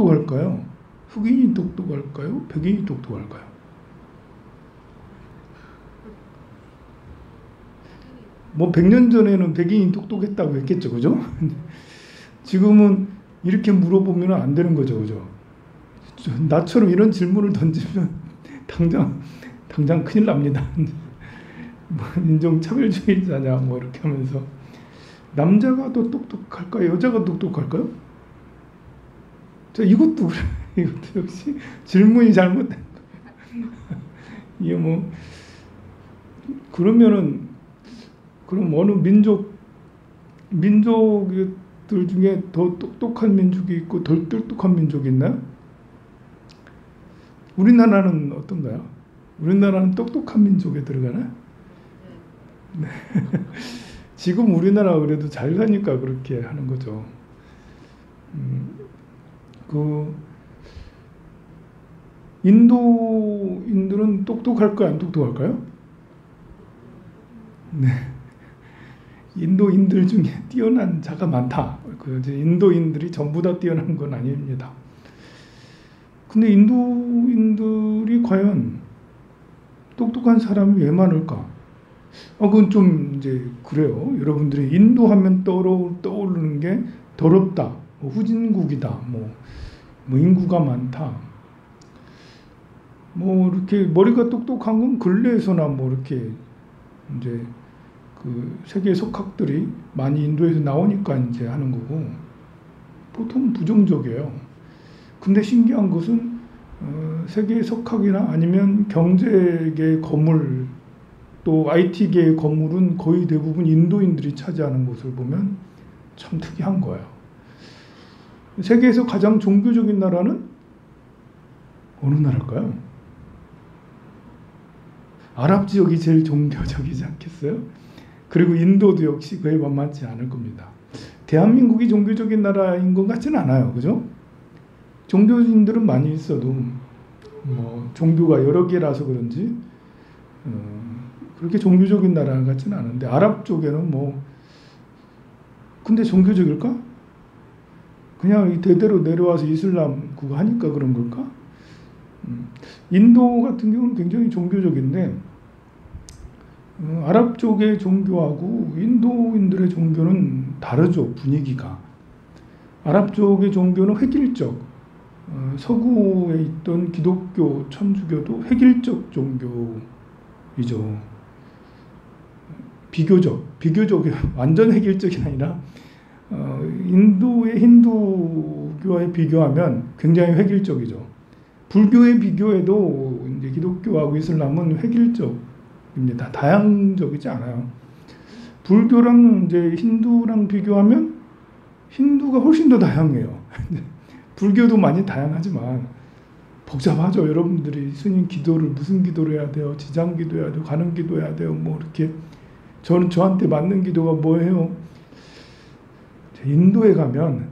똑똑할까요? 흑인이 똑똑할까요? 백인이 똑똑할까요? 뭐 100년 전에는 백인이 똑똑했다고 했겠죠, 그죠? 지금은 이렇게 물어보면 안 되는 거죠, 그죠? 나처럼 이런 질문을 던지면 당장 큰일 납니다. 뭐 인종차별주의자냐 뭐 이렇게 하면서 남자가 더 똑똑할까요? 여자가 똑똑할까요? 자, 이것도 역시 질문이 잘못된 거예요. 이게 뭐 그러면은 그럼 어느 민족들 중에 더 똑똑한 민족이 있고 덜 똑똑한 민족이 있나요? 우리나라는 어떤가요? 우리나라는 똑똑한 민족에 들어가나요? 네. 지금 우리나라가 그래도 잘 사니까 그렇게 하는 거죠. 그 인도인들은 똑똑할까요? 안 똑똑할까요? 네. 인도인들 중에 뛰어난 자가 많다. 인도인들이 전부 다 뛰어난 건 아닙니다. 근데 인도인들이 과연 똑똑한 사람이 왜 많을까? 그건 좀 이제 그래요. 여러분들이 인도하면 떠오르는 게 더럽다, 뭐 후진국이다, 뭐 인구가 많다. 뭐 이렇게 머리가 똑똑한 건 근래에서나 뭐 이렇게 이제 그 세계 석학들이 많이 인도에서 나오니까 이제 하는 거고 보통 부정적이에요. 근데 신기한 것은 세계 석학이나 아니면 경제계 거물 또 IT계의 거물은 거의 대부분 인도인들이 차지하는 것을 보면 참 특이한 거예요. 세계에서 가장 종교적인 나라는 어느 나라일까요? 아랍 지역이 제일 종교적이지 않겠어요? 그리고 인도도 역시 그에 만만치 않을 겁니다. 대한민국이 종교적인 나라인 것 같지는 않아요. 그죠? 종교인들은 많이 있어도 뭐 종교가 여러 개라서 그런지 그렇게 종교적인 나라 같지는 않은데 아랍 쪽에는 뭐 근데 종교적일까? 그냥 대대로 내려와서 이슬람 그거 하니까 그런 걸까? 인도 같은 경우는 굉장히 종교적인데 아랍 쪽의 종교하고 인도인들의 종교는 다르죠. 분위기가. 아랍 쪽의 종교는 획일적, 서구에 있던 기독교, 천주교도 획일적 종교이죠. 비교적 완전 획일적이 아니라 인도의 힌두교에 비교하면 굉장히 획일적이죠. 불교에 비교해도 이제 기독교하고 이슬람은 획일적입니다. 다양적이지 않아요. 불교랑 이제 힌두랑 비교하면 힌두가 훨씬 더 다양해요. 불교도 많이 다양하지만 복잡하죠. 여러분들이 스님 기도를 무슨 기도를 해야 돼요? 지장 기도해야 돼요? 가는 기도해야 돼요? 뭐 이렇게 저한테 맞는 기도가 뭐예요? 인도에 가면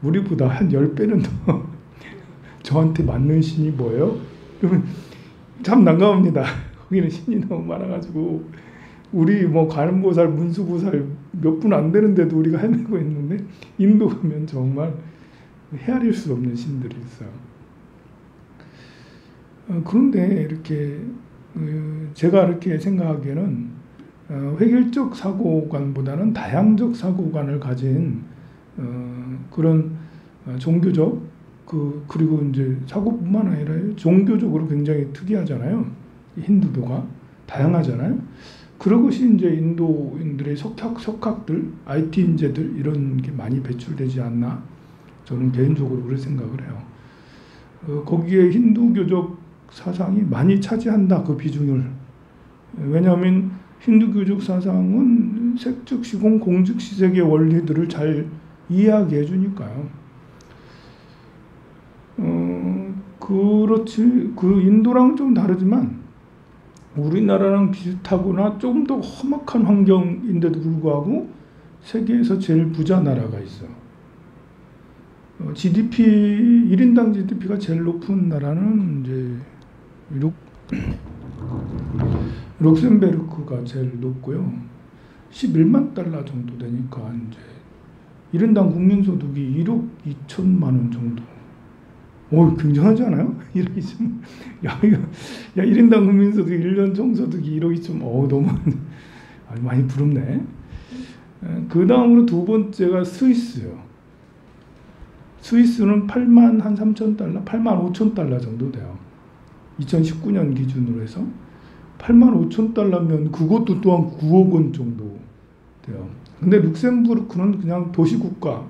우리보다 한 10배는 더 저한테 맞는 신이 뭐예요? 그러면 참 난감합니다. 거기는 신이 너무 많아가지고 우리 뭐 관음보살, 문수보살 몇 분 안 되는데도 우리가 헤매고 있는데 인도 가면 정말 헤아릴 수 없는 신들이 있어요. 그런데 이렇게 제가 이렇게 생각하기에는 획일적 사고관보다는 다양적 사고관을 가진 그런 종교적 그리고 이제 사고뿐만 아니라 종교적으로 굉장히 특이하잖아요. 힌두교가 다양하잖아요. 그런 것이 이제 인도인들의 석학들, IT 인재들 이런 게 많이 배출되지 않나 저는 개인적으로 그렇게 생각을 해요. 거기에 힌두교적 사상이 많이 차지한다 그 비중을. 왜냐하면 힌두교적 사상은 색즉 시공 공즉 시색의 원리들을 잘 이해하게 해주니까요. 그렇지 그 인도랑 좀 다르지만 우리나라랑 비슷하거나 조금 더 험악한 환경인데도 불구하고 세계에서 제일 부자 나라가 있어. GDP 1인당 GDP가 제일 높은 나라는 이제 룩셈베르크가 제일 높고요. 11만 달러 정도 되니까 이제 1인당 국민소득이 1억 2천만 원 정도. 굉장하지 않아요? 1억 2천. 야, 이거, 야, 1인당 국민소득 1년 총소득이 1억 2천. 너무 많이 부럽네. 그 다음으로 두 번째가 스위스요. 스위스는 8만 한 3천 달러, 8만 5천 달러 정도 돼요. 2019년 기준으로 해서 8만 5천 달러면 그것도 또한 9억 원 정도 돼요. 근데 룩셈부르크는 그냥 도시국가,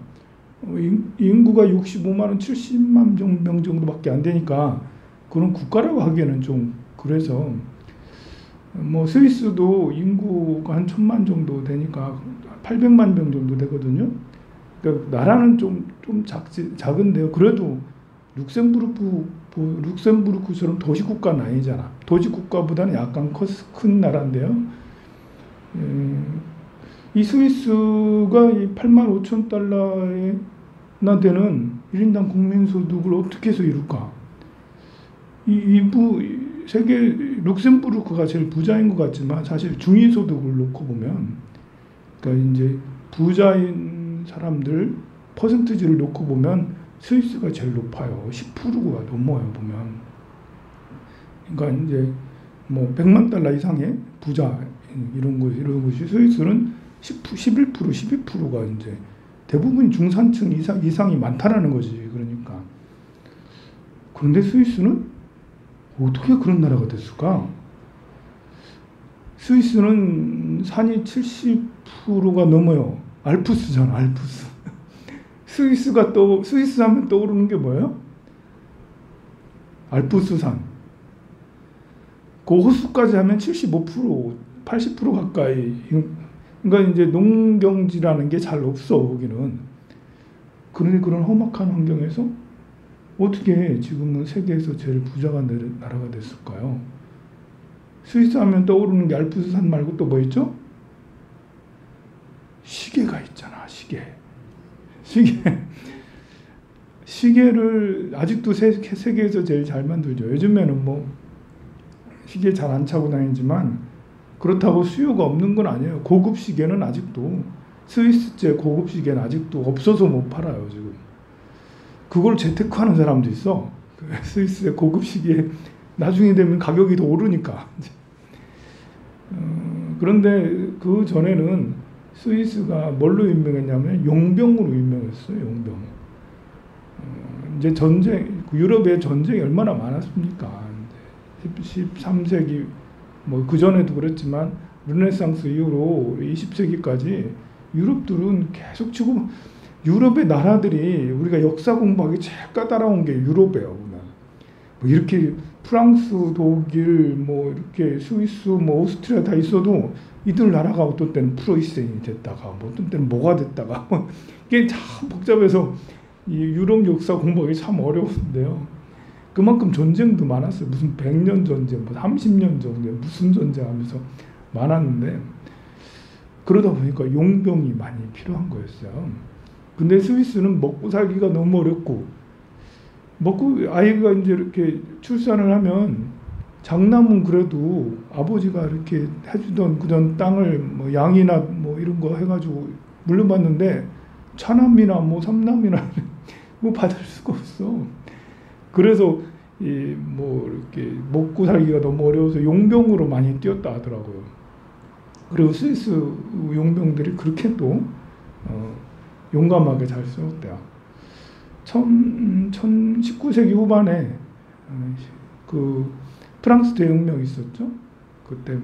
인구가 65만 원, 70만 명 정도밖에 안 되니까 그런 국가라고 하기에는 좀 그래서 뭐 스위스도 인구가 한 1,000만 정도 되니까 800만 명 정도 되거든요. 그러니까 나라는 좀 작은데요. 그래도 룩셈부르크처럼 도시국가는 아니잖아. 도시국가보다는 약간 큰 나라인데요. 이 스위스가 이 8만 5천 달러나 되는 1인당 국민소득을 어떻게 해서 이룰까? 세계 룩셈부르크가 제일 부자인 것 같지만 사실 중위소득을 놓고 보면, 그러니까 이제 부자인 사람들 퍼센티지를 놓고 보면 스위스가 제일 높아요. 10%가 넘어요, 보면. 그러니까 이제 뭐 100만 달러 이상의 부자 이런 것이 스위스는 11%, 12%가 이제 대부분 중산층 이상이 많다라는 거지. 그러니까. 그런데 스위스는 어떻게 그런 나라가 됐을까? 스위스는 산이 70%가 넘어요. 알프스잖아, 알프스. 스위스 하면 떠오르는 게 뭐예요? 알프스산. 그 호수까지 하면 75%, 80% 가까이. 그러니까 이제 농경지라는 게 잘 없어, 거기는. 그런데 그런 험악한 환경에서 어떻게 지금은 세계에서 제일 부자가 나라가 됐을까요? 스위스 하면 떠오르는 게 알프스산 말고 또 뭐 있죠? 시계가 있잖아, 시계. 시계를 아직도 세계에서 제일 잘 만들죠. 요즘에는 뭐 시계 잘 안 차고 다니지만 그렇다고 수요가 없는 건 아니에요. 고급 시계는 아직도, 스위스제 고급 시계는 아직도 없어서 못 팔아요, 지금. 그걸 재테크하는 사람도 있어. 스위스의 고급 시계 나중에 되면 가격이 더 오르니까. 그런데 그 전에는 스위스가 뭘로 유명했냐면 용병으로 유명했어요. 용병. 이제 유럽에 전쟁이 얼마나 많았습니까? 13세기 뭐 그 전에도 그랬지만 르네상스 이후로 20세기까지 유럽들은 계속 지금 유럽의 나라들이 우리가 역사 공부하기 제일 까다로운 게 유럽이에요. 보면 뭐 이렇게 프랑스, 독일, 뭐 이렇게 스위스, 뭐 오스트리아 다 있어도 이들 나라가 어떤 때는 프로이센이 됐다가 뭐 어떤 때는 뭐가 됐다가 이게 참 복잡해서 이 유럽 역사 공부하기 참 어려운데요. 그만큼 전쟁도 많았어요. 무슨 100년 전쟁, 뭐 30년 전쟁, 무슨 전쟁 하면서 많았는데 그러다 보니까 용병이 많이 필요한 거였어요. 근데 스위스는 먹고 살기가 너무 어렵고 아이가 이제 이렇게 출산을 하면 장남은 그래도 아버지가 이렇게 해주던 그런 땅을 뭐 양이나 뭐 이런 거 해가지고 물려받는데 차남이나 뭐 삼남이나 뭐 받을 수가 없어. 그래서 뭐 이렇게 먹고 살기가 너무 어려워서 용병으로 많이 뛰었다 하더라고요. 그리고 스위스 용병들이 그렇게 또 용감하게 잘 싸웠대요. 19세기 후반에 그 프랑스 대혁명이 있었죠. 그때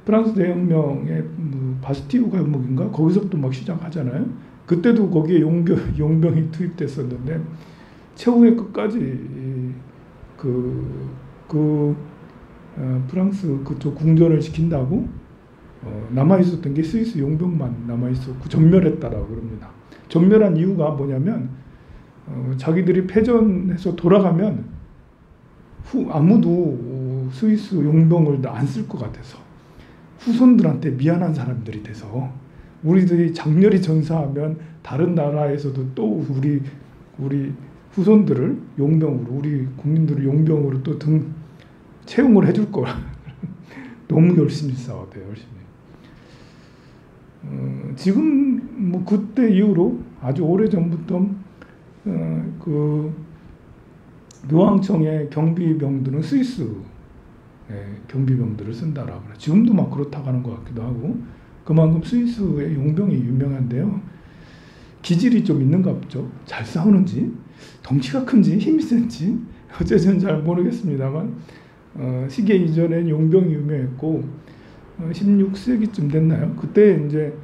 프랑스 대혁명의 바스티유 감옥인가 거기서부터 막 시작하잖아요. 그때도 거기에 용병이 투입됐었는데 최후의 끝까지 프랑스 그쪽 궁전을 지킨다고 남아 있었던 게 스위스 용병만 남아 있었고 전멸했다라고 그럽니다. 전멸한 이유가 뭐냐면 자기들이 패전해서 돌아가면 아무도 스위스 용병을 안 쓸 것 같아서 후손들한테 미안한 사람들이 돼서 우리들이 장렬히 전사하면 다른 나라에서도 또 우리 후손들을 용병으로 우리 국민들을 용병으로 또 채용을 해줄 거야. 너무 열심히 싸웠대요. 열심히. 지금 뭐 그때 이후로 아주 오래 전부터 그 묘항청의 경비병들은 스위스 경비병들을 쓴다라고 그래요. 지금도 막 그렇다고 하는 것 같기도 하고 그만큼 스위스의 용병이 유명한데요. 기질이 좀 있는가 보죠. 잘 싸우는지 덩치가 큰지 힘이 센지 어째서는 잘 모르겠습니다만 시계 이전엔 용병이 유명했고 16세기쯤 됐나요? 그때 이제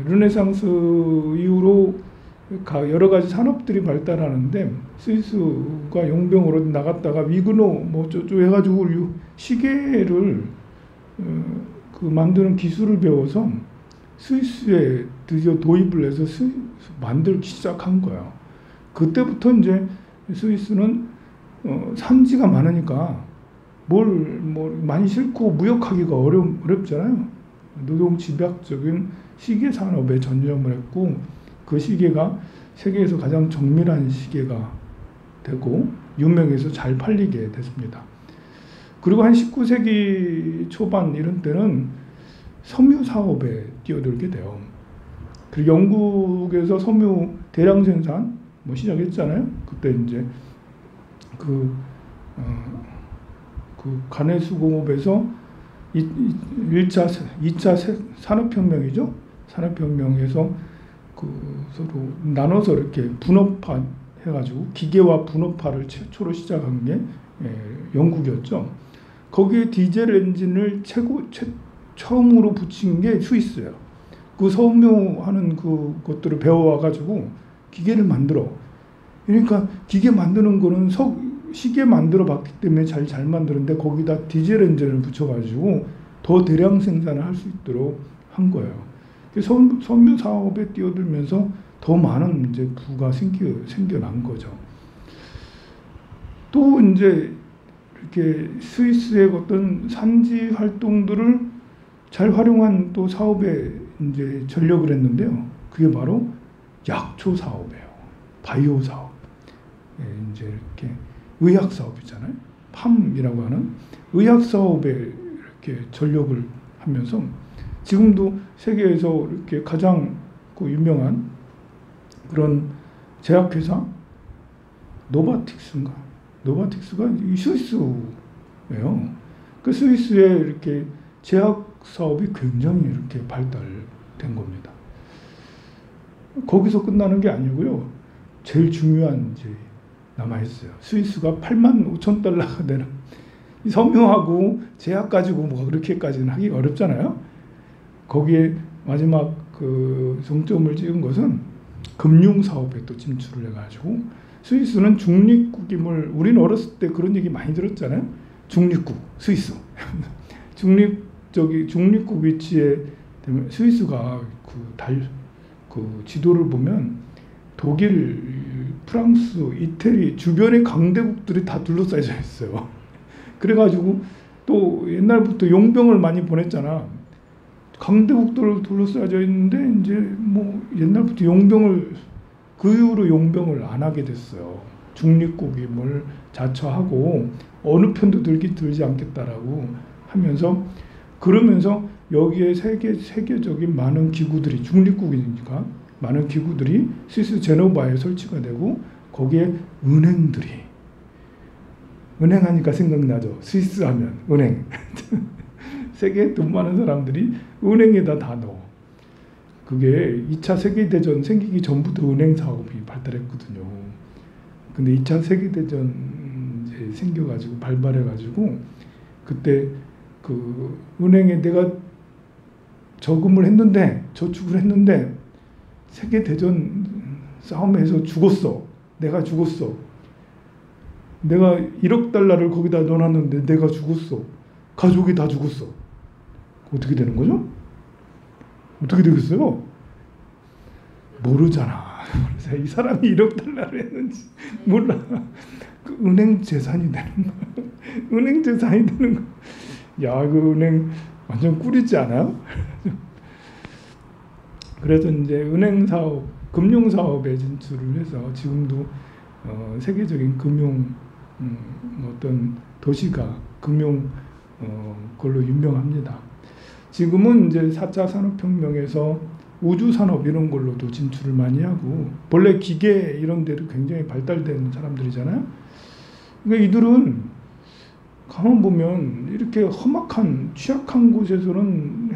르네상스 이후로 여러 가지 산업들이 발달하는데 스위스가 용병으로 나갔다가 위그노 뭐 저쪽 해가지고 시계를 그 만드는 기술을 배워서 스위스에 드디어 도입을 해서 만들기 시작한 거예요. 그때부터 이제 스위스는 산지가 많으니까 뭘 많이 싣고 무역하기가 어렵잖아요. 노동 집약적인 시계 산업에 전념을 했고 그 시계가 세계에서 가장 정밀한 시계가 되고 유명해서 잘 팔리게 됐습니다. 그리고 한 19세기 초반 이런 때는 섬유 사업에 뛰어들게 돼요. 그리고 영국에서 섬유 대량 생산 시작했잖아요. 그때 이제 그 관해수공업에서 2차 산업혁명이죠. 산업혁명에서 서로 나눠서 이렇게 분업화 해가지고 기계화 분업화를 최초로 시작한 게 영국이었죠. 거기에 디젤 엔진을 처음으로 붙인 게 스위스예요. 그 섬유하는 그것들을 배워와가지고 기계를 만들어. 그러니까 기계 만드는 거는 시계 만들어 봤기 때문에 잘 만드는데 거기다 디젤 엔진을 붙여가지고 더 대량 생산을 할 수 있도록 한 거예요. 섬유 사업에 뛰어들면서 더 많은 이제 부가 생겨난 거죠. 또 이제 이렇게 스위스의 어떤 산지 활동들을 잘 활용한 또 사업에 이제 전력을 했는데요. 그게 바로 약초 사업이에요. 바이오 사업. 이제 이렇게 의학 사업이잖아요. 팜이라고 하는 의학 사업에 이렇게 전력을 하면서 지금도 세계에서 이렇게 가장 유명한 그런 제약회사 노바틱스가 이 스위스예요. 그 스위스에 이렇게 제약 사업이 굉장히 이렇게 발달된 겁니다. 거기서 끝나는 게 아니고요. 제일 중요한 이제 남아 있어요. 스위스가 85,000달러가 되는 섬유하고 제약 가지고 뭐 그렇게까지는 하기가 어렵잖아요. 거기에 마지막 그 정점을 찍은 것은 금융 사업에 또 진출을 해가지고 스위스는 중립국임을 우리는 어렸을 때 그런 얘기 많이 들었잖아요. 중립국 스위스 중립국 위치에 되면 스위스가 그 지도를 보면 독일, 프랑스, 이태리 주변의 강대국들이 다 둘러싸여져 있어요. 그래가지고 또 옛날부터 용병을 많이 보냈잖아. 강대국들을 둘러싸여져 있는데 이제 뭐 옛날부터 그 이후로 용병을 안 하게 됐어요. 중립국임을 자처하고 어느 편도 들지 않겠다라고 하면서 그러면서 여기에 세계적인 많은 기구들이 중립국이니까 많은 기구들이 스위스 제노바에 설치가 되고 거기에 은행하니까 생각나죠. 스위스 하면 은행. 세계에 돈 많은 사람들이 은행에다 다 넣어. 그게 2차 세계대전 생기기 전부터 은행 사업이 발달했거든요. 근데 2차 세계대전 이제 생겨가지고 발발해가지고 그때 그 은행에 내가 저축을 했는데 세계대전 싸움에서 죽었어. 내가 죽었어. 내가 1억 달러를 거기다 넣어놨는데 내가 죽었어. 가족이 다 죽었어. 어떻게 되는 거죠? 어떻게 되겠어요? 모르잖아. 그래서 이 사람이 1억 달러를 했는지 몰라. 그 은행 재산이 되는 거야. 은행 재산이 되는 거야. 야, 그 은행 완전 꿀이지 않아요? 그래서 이제 은행 사업, 금융 사업에 진출을 해서 지금도 세계적인 금융 어떤 도시가 금융 걸로 유명합니다. 지금은 이제 4차 산업혁명에서 우주 산업 이런 걸로도 진출을 많이 하고 본래 기계 이런 데도 굉장히 발달된 사람들이잖아요. 그러니까 이들은 가만 보면 이렇게 험악한 취약한 곳에서는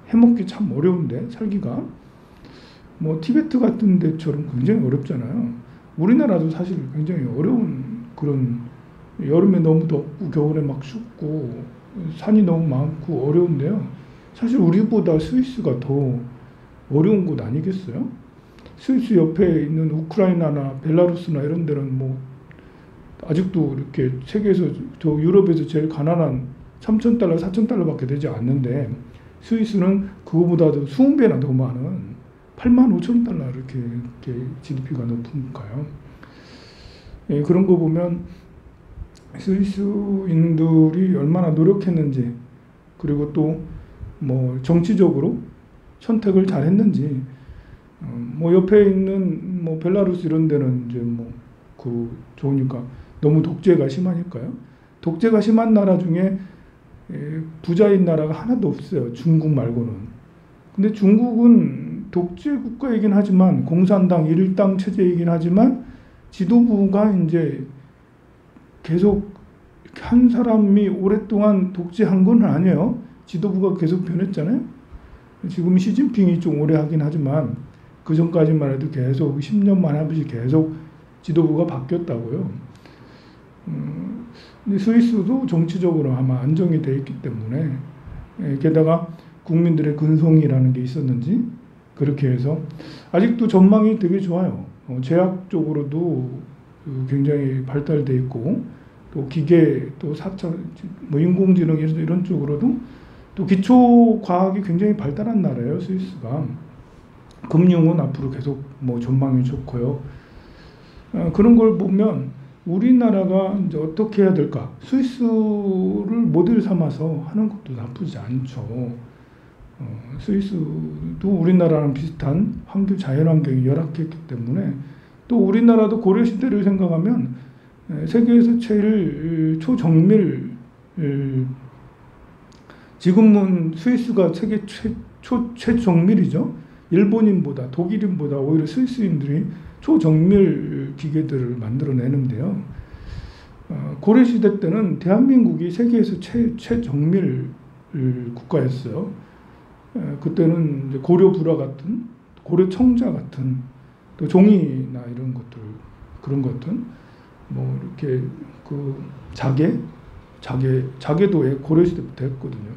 해먹기 참 어려운데 살기가 뭐 티베트 같은 데처럼 굉장히 어렵잖아요. 우리나라도 사실 굉장히 어려운 그런 여름에 너무 덥고 겨울에 막 춥고 산이 너무 많고 어려운데요. 사실 우리보다 스위스가 더 어려운 곳 아니겠어요? 스위스 옆에 있는 우크라이나나 벨라루스나 이런 데는 뭐 아직도 이렇게 세계에서 저 유럽에서 제일 가난한 3,000달러, 4,000달러밖에 되지 않는데 스위스는 그거보다도 20배나 더 많은 85,000달러 이렇게 GDP가 높으니까요. 예, 그런 거 보면 스위스인들이 얼마나 노력했는지 그리고 또 뭐 정치적으로 선택을 잘 했는지 뭐 옆에 있는 뭐 벨라루스 이런 데는 이제 뭐 그 좋으니까 너무 독재가 심하니까요. 독재가 심한 나라 중에 부자인 나라가 하나도 없어요. 중국 말고는. 근데 중국은 독재 국가이긴 하지만 공산당 일당 체제이긴 하지만 지도부가 이제 계속 한 사람이 오랫동안 독재한 건 아니에요. 지도부가 계속 변했잖아요. 지금 시진핑이 좀 오래 하긴 하지만 그 전까지만 해도 계속 10년만 하듯이 계속 지도부가 바뀌었다고요. 근데 스위스도 정치적으로 아마 안정이 돼 있기 때문에 게다가 국민들의 근성이라는 게 있었는지 그렇게 해서 아직도 전망이 되게 좋아요. 제약적으로도 굉장히 발달돼 있고 또 기계 또 4차 뭐 인공지능 이런 쪽으로도 또 기초 과학이 굉장히 발달한 나라예요. 스위스가. 금융은 앞으로 계속 뭐 전망이 좋고요. 그런 걸 보면 우리나라가 이제 어떻게 해야 될까? 스위스를 모델 삼아서 하는 것도 나쁘지 않죠. 스위스도 우리나라랑 비슷한 자연환경이 열악했기 때문에 또 우리나라도 고려시대를 생각하면 세계에서 제일 초정밀 지금은 스위스가 세계 최정밀이죠. 일본인보다 독일인보다 오히려 스위스인들이 초정밀 기계들을 만들어내는데요. 고려시대 때는 대한민국이 세계에서 최정밀 국가였어요. 그때는 이제 고려불화 같은 고려청자 같은 또 종이나 이런 것들 그런 것들 뭐 이렇게 그 자개도 고려시대부터 했거든요.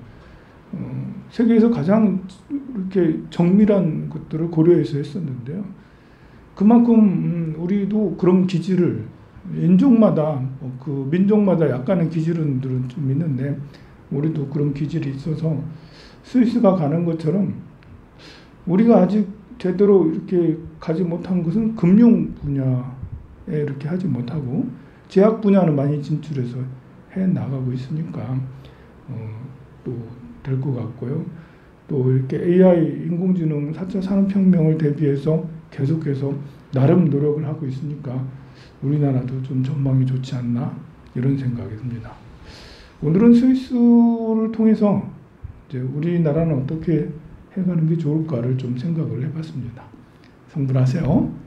세계에서 가장 이렇게 정밀한 것들을 고려해서 했었는데요. 그만큼 우리도 그런 기질을 인종마다 그 민족마다 약간의 기질은 좀 있는데 우리도 그런 기질이 있어서 스위스가 가는 것처럼 우리가 아직 제대로 이렇게 가지 못한 것은 금융 분야에 이렇게 하지 못하고 제약 분야는 많이 진출해서 해 나가고 있으니까 또 될 것 같고요. 또 이렇게 AI 인공지능 4차 산업혁명을 대비해서 계속해서 나름 노력을 하고 있으니까 우리나라도 좀 전망이 좋지 않나 이런 생각이 듭니다. 오늘은 스위스를 통해서 이제 우리나라는 어떻게 해가는 게 좋을까를 좀 생각을 해봤습니다. 성불하세요.